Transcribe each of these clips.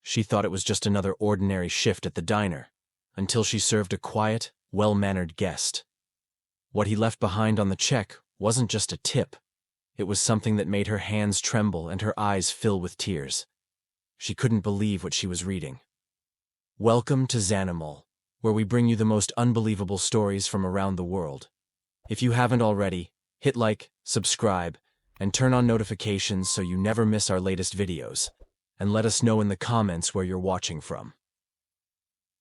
she thought it was just another ordinary shift at the diner, until she served a quiet, well-mannered guest. What he left behind on the check wasn't just a tip. It was something that made her hands tremble and her eyes fill with tears. She couldn't believe what she was reading. Welcome to Zanimal, where we bring you the most unbelievable stories from around the world. If you haven't already, hit like, subscribe, and turn on notifications so you never miss our latest videos. And let us know in the comments where you're watching from.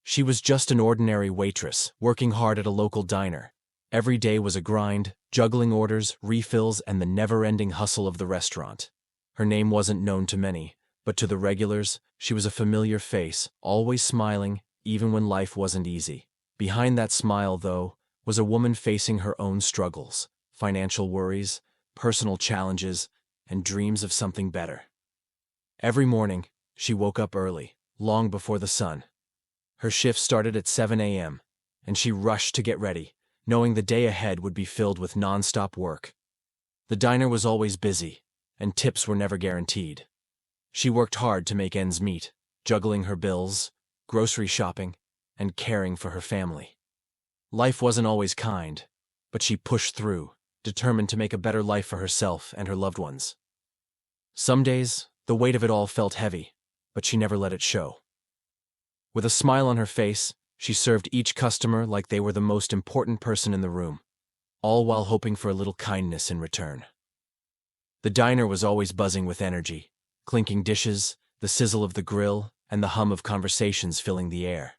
She was just an ordinary waitress, working hard at a local diner. Every day was a grind, juggling orders, refills, and the never-ending hustle of the restaurant. Her name wasn't known to many, but to the regulars, she was a familiar face, always smiling, even when life wasn't easy. Behind that smile, though, was a woman facing her own struggles, financial worries, personal challenges, and dreams of something better. Every morning, she woke up early, long before the sun. Her shift started at 7 a.m., and she rushed to get ready, knowing the day ahead would be filled with non-stop work. The diner was always busy, and tips were never guaranteed. She worked hard to make ends meet, juggling her bills, grocery shopping, and caring for her family. Life wasn't always kind, but she pushed through, determined to make a better life for herself and her loved ones. Some days, the weight of it all felt heavy, but she never let it show. With a smile on her face, she served each customer like they were the most important person in the room, all while hoping for a little kindness in return. The diner was always buzzing with energy, clinking dishes, the sizzle of the grill, and the hum of conversations filling the air.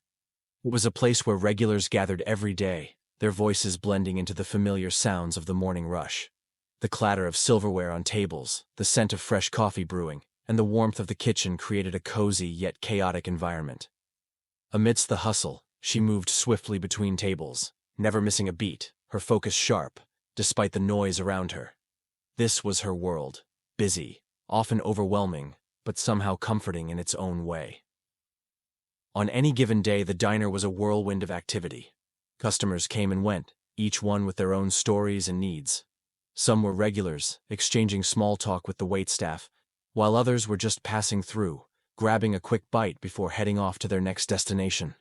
It was a place where regulars gathered every day, their voices blending into the familiar sounds of the morning rush. The clatter of silverware on tables, the scent of fresh coffee brewing, and the warmth of the kitchen created a cozy yet chaotic environment. Amidst the hustle, she moved swiftly between tables, never missing a beat, her focus sharp, despite the noise around her. This was her world, busy, often overwhelming, but somehow comforting in its own way. On any given day, the diner was a whirlwind of activity. Customers came and went, each one with their own stories and needs. Some were regulars, exchanging small talk with the waitstaff, while others were just passing through, grabbing a quick bite before heading off to their next destination.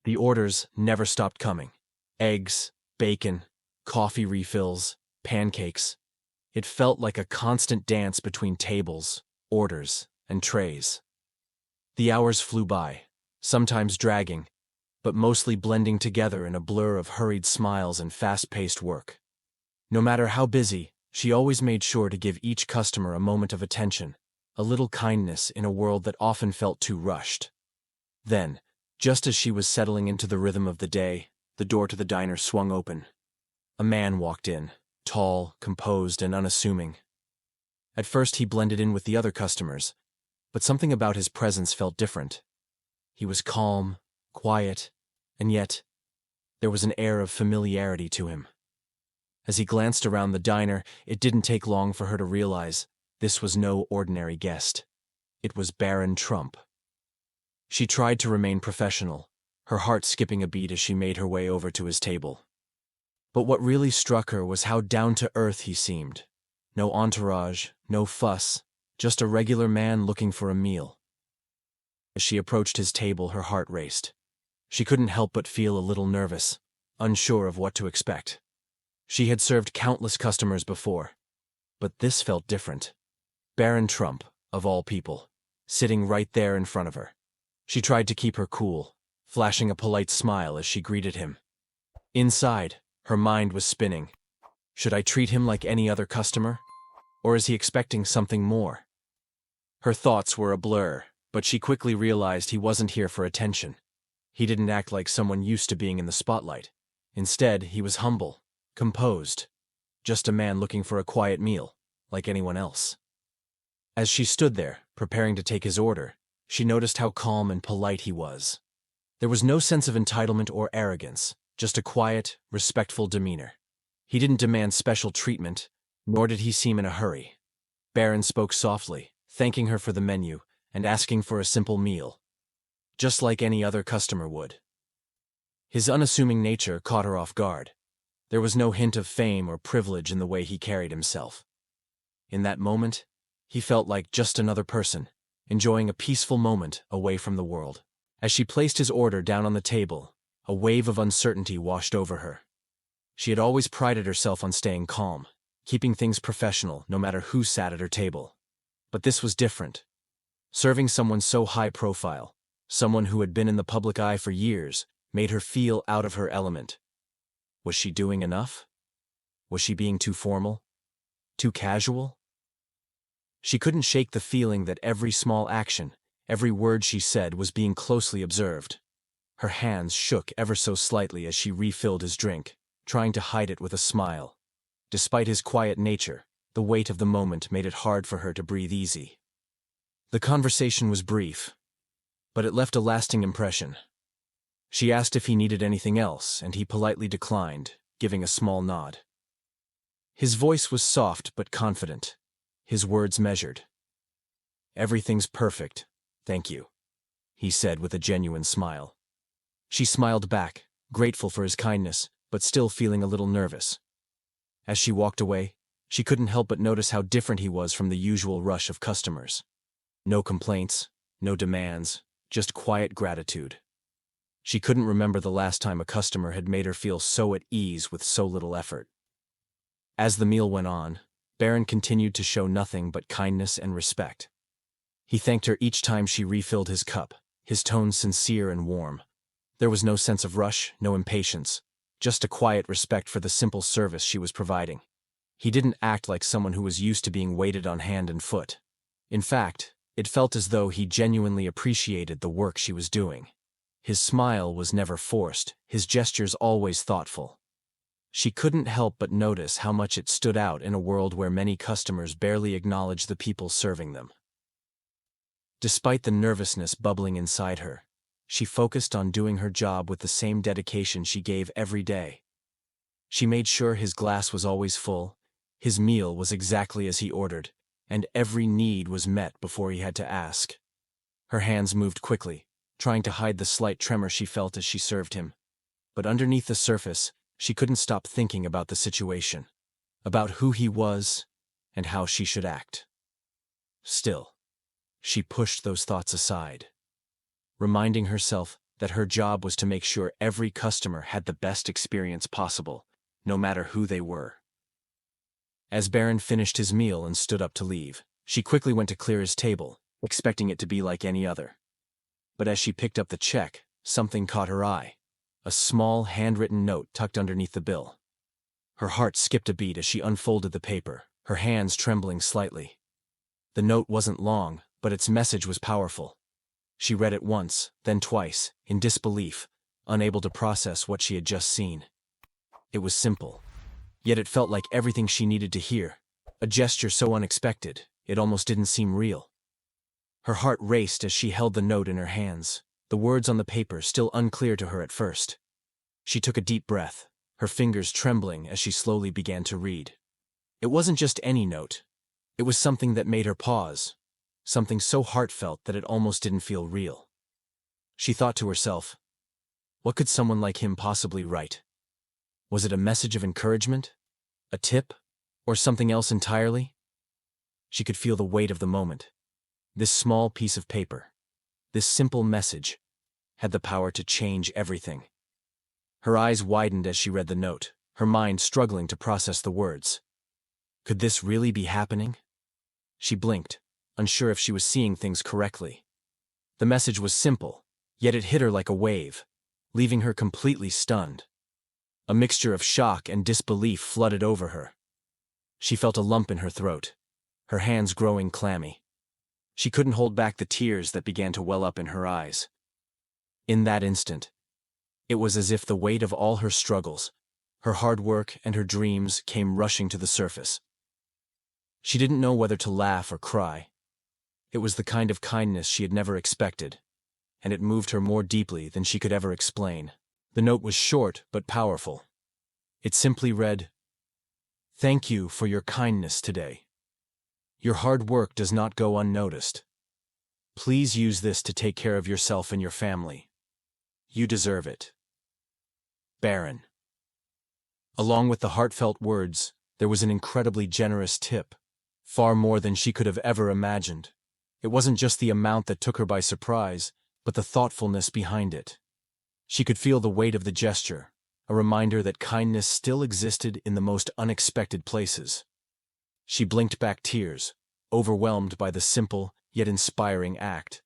The orders never stopped coming. Eggs, bacon, coffee refills, pancakes. It felt like a constant dance between tables, orders, and trays. The hours flew by, sometimes dragging, but mostly blending together in a blur of hurried smiles and fast-paced work. No matter how busy, she always made sure to give each customer a moment of attention, a little kindness in a world that often felt too rushed. Then, just as she was settling into the rhythm of the day, the door to the diner swung open. A man walked in, tall, composed, and unassuming. At first he blended in with the other customers, but something about his presence felt different. He was calm, quiet, and yet, there was an air of familiarity to him. As he glanced around the diner, it didn't take long for her to realize this was no ordinary guest. It was Barron Trump. She tried to remain professional, her heart skipping a beat as she made her way over to his table. But what really struck her was how down-to-earth he seemed. No entourage, no fuss, just a regular man looking for a meal. As she approached his table, her heart raced. She couldn't help but feel a little nervous, unsure of what to expect. She had served countless customers before, but this felt different. Barron Trump, of all people, sitting right there in front of her. She tried to keep her cool, flashing a polite smile as she greeted him. Inside, her mind was spinning. Should I treat him like any other customer? Or is he expecting something more? Her thoughts were a blur, but she quickly realized he wasn't here for attention. He didn't act like someone used to being in the spotlight. Instead, he was humble, composed, just a man looking for a quiet meal, like anyone else. As she stood there, preparing to take his order, she noticed how calm and polite he was. There was no sense of entitlement or arrogance, just a quiet, respectful demeanor. He didn't demand special treatment, nor did he seem in a hurry. Barron spoke softly, thanking her for the menu and asking for a simple meal, just like any other customer would. His unassuming nature caught her off guard. There was no hint of fame or privilege in the way he carried himself. In that moment, he felt like just another person, enjoying a peaceful moment away from the world. As she placed his order down on the table, a wave of uncertainty washed over her. She had always prided herself on staying calm, keeping things professional no matter who sat at her table. But this was different. Serving someone so high profile, someone who had been in the public eye for years, made her feel out of her element. Was she doing enough? Was she being too formal? Too casual? She couldn't shake the feeling that every small action, every word she said was being closely observed. Her hands shook ever so slightly as she refilled his drink, trying to hide it with a smile. Despite his quiet nature, the weight of the moment made it hard for her to breathe easy. The conversation was brief, but it left a lasting impression. She asked if he needed anything else, and he politely declined, giving a small nod. His voice was soft but confident, his words measured. "Everything's perfect, thank you," he said with a genuine smile. She smiled back, grateful for his kindness, but still feeling a little nervous. As she walked away, she couldn't help but notice how different he was from the usual rush of customers. No complaints, no demands, just quiet gratitude. She couldn't remember the last time a customer had made her feel so at ease with so little effort. As the meal went on, Barron continued to show nothing but kindness and respect. He thanked her each time she refilled his cup, his tone sincere and warm. There was no sense of rush, no impatience, just a quiet respect for the simple service she was providing. He didn't act like someone who was used to being waited on hand and foot. In fact, it felt as though he genuinely appreciated the work she was doing. His smile was never forced, his gestures always thoughtful. She couldn't help but notice how much it stood out in a world where many customers barely acknowledge the people serving them. Despite the nervousness bubbling inside her, she focused on doing her job with the same dedication she gave every day. She made sure his glass was always full, his meal was exactly as he ordered, and every need was met before he had to ask. Her hands moved quickly, trying to hide the slight tremor she felt as she served him. But underneath the surface, she couldn't stop thinking about the situation, about who he was, and how she should act. Still, she pushed those thoughts aside, reminding herself that her job was to make sure every customer had the best experience possible, no matter who they were. As Barron finished his meal and stood up to leave, she quickly went to clear his table, expecting it to be like any other. But as she picked up the check, something caught her eye. A small, handwritten note tucked underneath the bill. Her heart skipped a beat as she unfolded the paper, her hands trembling slightly. The note wasn't long, but its message was powerful. She read it once, then twice, in disbelief, unable to process what she had just seen. It was simple, yet it felt like everything she needed to hear, a gesture so unexpected, it almost didn't seem real. Her heart raced as she held the note in her hands, the words on the paper still unclear to her at first. She took a deep breath, her fingers trembling as she slowly began to read. It wasn't just any note. It was something that made her pause, something so heartfelt that it almost didn't feel real. She thought to herself, what could someone like him possibly write? Was it a message of encouragement? A tip? Or something else entirely? She could feel the weight of the moment. This small piece of paper, this simple message, had the power to change everything. Her eyes widened as she read the note, her mind struggling to process the words. Could this really be happening? She blinked, unsure if she was seeing things correctly. The message was simple, yet it hit her like a wave, leaving her completely stunned. A mixture of shock and disbelief flooded over her. She felt a lump in her throat, her hands growing clammy. She couldn't hold back the tears that began to well up in her eyes. In that instant, it was as if the weight of all her struggles, her hard work and her dreams came rushing to the surface. She didn't know whether to laugh or cry. It was the kind of kindness she had never expected, and it moved her more deeply than she could ever explain. The note was short but powerful. It simply read, "Thank you for your kindness today. Your hard work does not go unnoticed. Please use this to take care of yourself and your family. You deserve it. Barron." Along with the heartfelt words, there was an incredibly generous tip, far more than she could have ever imagined. It wasn't just the amount that took her by surprise, but the thoughtfulness behind it. She could feel the weight of the gesture, a reminder that kindness still existed in the most unexpected places. She blinked back tears, overwhelmed by the simple yet inspiring act.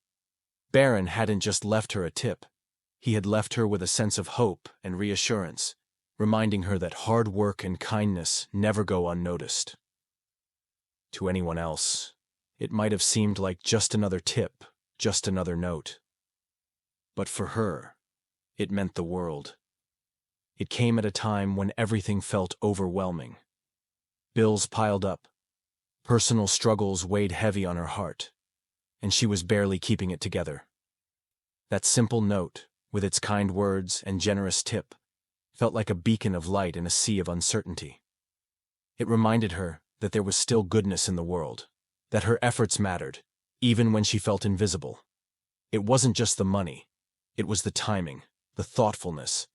Barron hadn't just left her a tip. He had left her with a sense of hope and reassurance, reminding her that hard work and kindness never go unnoticed. To anyone else, it might have seemed like just another tip, just another note. But for her, it meant the world. It came at a time when everything felt overwhelming. Bills piled up, personal struggles weighed heavy on her heart, and she was barely keeping it together. That simple note, with its kind words and generous tip, felt like a beacon of light in a sea of uncertainty. It reminded her that there was still goodness in the world, that her efforts mattered, even when she felt invisible. It wasn't just the money, it was the timing, the thoughtfulness,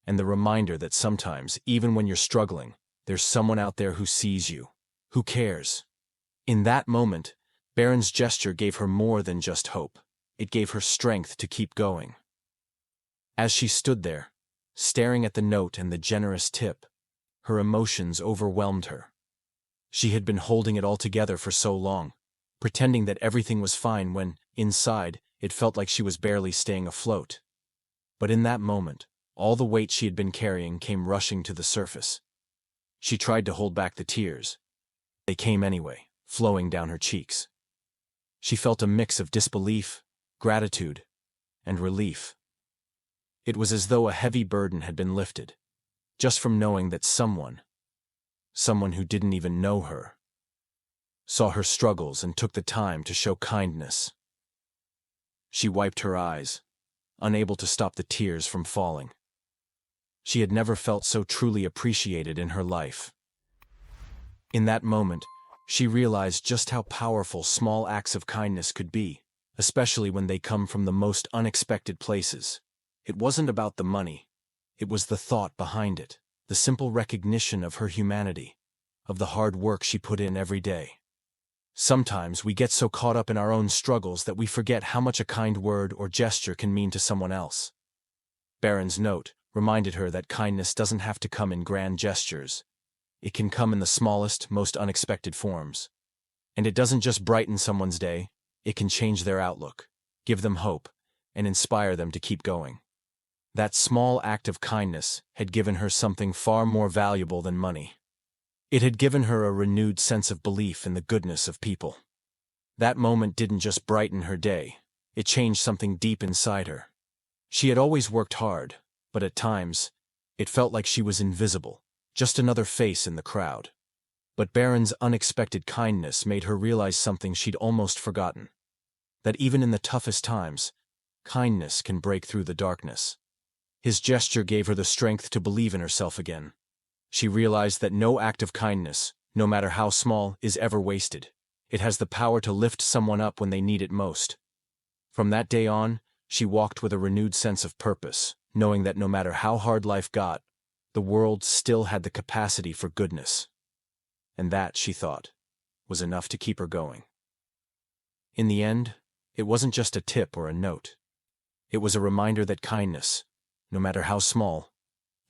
and the reminder that sometimes, even when you're struggling, there's someone out there who sees you, who cares. In that moment, Barron's gesture gave her more than just hope. It gave her strength to keep going. As she stood there, staring at the note and the generous tip, her emotions overwhelmed her. She had been holding it all together for so long, pretending that everything was fine when, inside, it felt like she was barely staying afloat. But in that moment, all the weight she had been carrying came rushing to the surface. She tried to hold back the tears. They came anyway, flowing down her cheeks. She felt a mix of disbelief, gratitude, and relief. It was as though a heavy burden had been lifted, just from knowing that someone who didn't even know her, saw her struggles and took the time to show kindness. She wiped her eyes, unable to stop the tears from falling. She had never felt so truly appreciated in her life. In that moment, she realized just how powerful small acts of kindness could be, especially when they come from the most unexpected places. It wasn't about the money. It was the thought behind it, the simple recognition of her humanity, of the hard work she put in every day. Sometimes we get so caught up in our own struggles that we forget how much a kind word or gesture can mean to someone else. Barron's note reminded her that kindness doesn't have to come in grand gestures. It can come in the smallest, most unexpected forms. And it doesn't just brighten someone's day, it can change their outlook, give them hope, and inspire them to keep going. That small act of kindness had given her something far more valuable than money. It had given her a renewed sense of belief in the goodness of people. That moment didn't just brighten her day, it changed something deep inside her. She had always worked hard, but at times, it felt like she was invisible, just another face in the crowd. But Barron's unexpected kindness made her realize something she'd almost forgotten. That even in the toughest times, kindness can break through the darkness. His gesture gave her the strength to believe in herself again. She realized that no act of kindness, no matter how small, is ever wasted. It has the power to lift someone up when they need it most. From that day on, she walked with a renewed sense of purpose, knowing that no matter how hard life got, the world still had the capacity for goodness. And that, she thought, was enough to keep her going. In the end, it wasn't just a tip or a note. It was a reminder that kindness, no matter how small,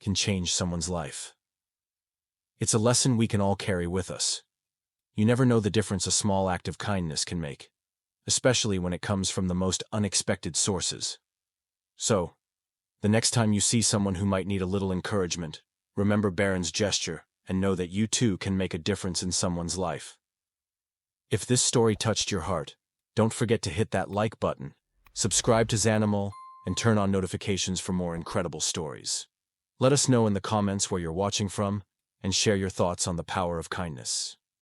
can change someone's life. It's a lesson we can all carry with us. You never know the difference a small act of kindness can make, especially when it comes from the most unexpected sources. So, the next time you see someone who might need a little encouragement, remember Barron's gesture and know that you too can make a difference in someone's life. If this story touched your heart, don't forget to hit that like button, subscribe to Zanimal, and turn on notifications for more incredible stories. Let us know in the comments where you're watching from, and share your thoughts on the power of kindness.